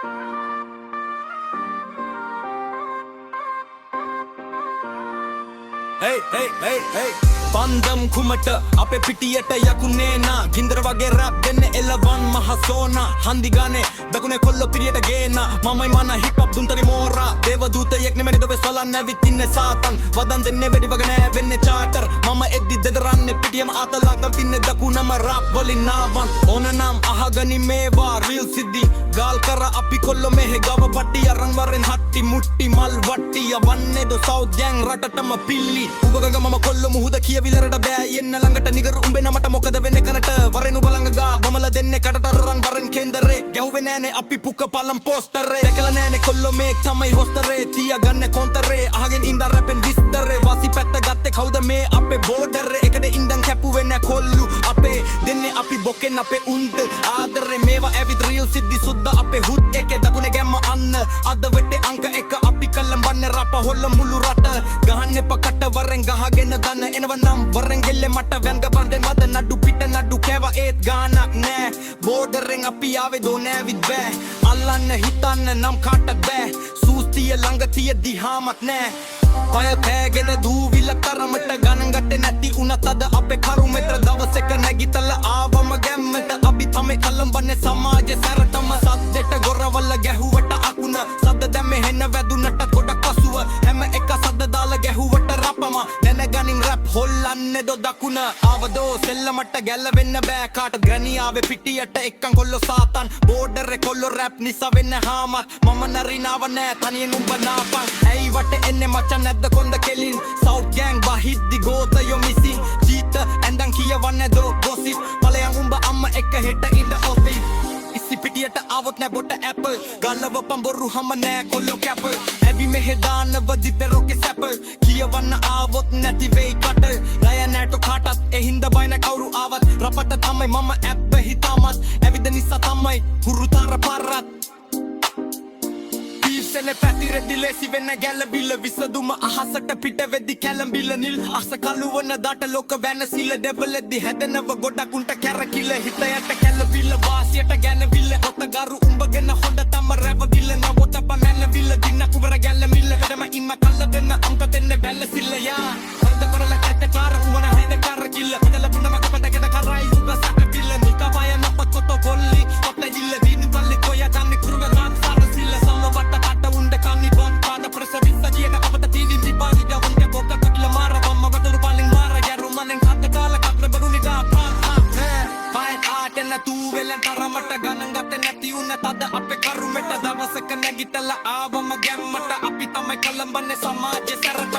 Hey, hey, hey, hey. Pandam kumata ape pitiyata yakunena gindra wage rap denne elawan mahasona handi gane dakune kollo piriyata geena mamai mana hip hop duntari mora deva dutayek nemeni dobe solanne vitinne satan wadan denne wedi wagane venne charter mama eddi dederanne pitiyam atalakam pinne dakunama rap bolin nawan onanam ahagani mewa real siddhi gal kara api kollo mehe gawa patti arang waren hatti mutti mal vatti yawanne do south gang ratatama pilli ubaga mama kollo muhuda vilarada bෑ එන්න ළඟට නිගරු උඹේ නමට මොකද වෙන්නේ කරට වරෙනු බලංගා බමල දෙන්නේ කටට රන් වරෙන් කේන්දරේ ගැහුවේ නෑනේ අපි පුක පලම් පෝස්ටරේ දැකලා නෑනේ කොල්ලෝ මේක් තමයි හොස්ටරේ තියා ගන්න කොන්තරේ අහගෙන ඉඳන් රැපෙන් විස්තරේ වාසි පැත්ත ගත්තේ කවුද මේ අපේ බෝඩරේ එකට ඉඳන් කැපුවේ නෑ කොල්ලු අපේ දෙන්නේ අපි බොකෙන් අපේ උන්ද ආදරේ මේවා ඇවිත් රීල් සිද්ධි සුද්ද අපේ හුත් එකේ දකුණේ ගැම්ම අන්න අද වෙටේ අංක එක අපි කල්ලම් වන්නේ රප හොල්ල මුළු රට ගහන්නේ පකට වරෙන් ගහගෙන දන්න එනවනම් වරෙන් ගෙල්ලේ මට වැංග බන්දෙන් මද නඩු පිට නඩු කෑව ඒත් ගානක් නෑ බෝඩරෙන් අපි ආවේ දෝ නෑවිත් බෑ අල්ලන්න හිතන්න නම් කාටත් බෑ සූස්තිය ළඟ තියෙද්දි හාමක් නෑ පය පෑගෙන දූවිල තරමට ගණන් ගත්තේ නැති උනත් අද අපේ කරුමෙතර දවසක නැගිටලා ආවම ගැම්මට අපි තමයි කලම්බන්නේ සමාජේ සැරටම සද්දෙට ගොරවල ගැහුවට අකුණ සද්ද දැම්මේ හෙන්න වැදුනට ගොඩක් පසුව හැම එක සද්ද දාලා ගැහුවට රපම දැනගනින් රැප් හොල්ලන්නේ දො දකුණ ආවදෝ සෙල්ලමට ගැලවෙන්න බෑ කාටද ග්‍රැනියාවේ පිටියට එක්කන් කොල්ලෝ සාතන් බෝඩරේ කොල්ලෝ රැප් නිසා වෙන්න හාමක් මම නරිනාව නෑ තනියෙන් උඹ නාපන් ඇයි වට එන්නේ මචන් නැද්ද කොන්ද කෙලින් සවුත් ගෑන් බහිද්දි ගෝතයෝ මිසින් චීත ඇඳන් කියවන්නේ දෝ ගොසිප් පලයන් උඹ අම්ම එක හෙට ඉඳ ඔෆිස් ඉස්සි පිටියට ආවොත් නෑ බොට ඇපල් ගල්ලව පඹොරු හම නෑ කොල්ලෝ කැප ඇවි මෙහෙ දානව දිපෙරෝකේ සැප කියවන්න ආවොත් නැති වෙයි කට රය නෑටෝ කාටත් එහින්ද බයින කවුරු ආවත් රපට තමයි මම ඇප්ප හිතාමත් ඇවිද නිසා තමයි හුරුතර පරත් පීසෙන පැතිරෙදි ලෙසි වෙන්න ගැලබිල විසදුම අහසට පිට වෙද්දි කැලඹිල නිල් අස කළුවන දාට ලෝක වැනසිල දෙබලෙද්දි හැදෙනව ගොඩක් උන්ට කැරකිල හිතයට කැලබිල වාසියට ගැනවිල ඔතගරු උඹගෙන හොඳ තම රැවදිල නවොත පනැනවිල දින්න කුවර ගැලමිල වැඩම ඉන්න කල්ල දෙන්න අම්ක දෙන්න බැලසිල්ල යා හොඳ කරල කැට කාර උවන හයිද කරකිල්ල ඉතල පුනම කපටකට කරයි උඹ සැකපිල්ල නිකවය නපත් කොත කොල්ලි ඔත ජිල්ල දින පල්ලි කොය දන්න කුරුව ගාත් සාරසිල්ල සම්ම වට කට උන්ඩ කන්නි බොන් පාද ප්‍රසවිස්ස ජීන අපත තීවි දිපානි දවුන්ට බොක්ක කටල මාර බම්ම වතුරු පාලින් මාර ගැරු මනෙන් හත් කාල කප්ල බරුනි දා පාටෙන්න තූවෙලන් තරමට ගණන් ගත්තේ නැති උන තද අපේ කරුමෙට දවසක නැගිටලා ආවම ගැම්මට අපි තමයි කලම්බන්නේ සමාජේ සැරට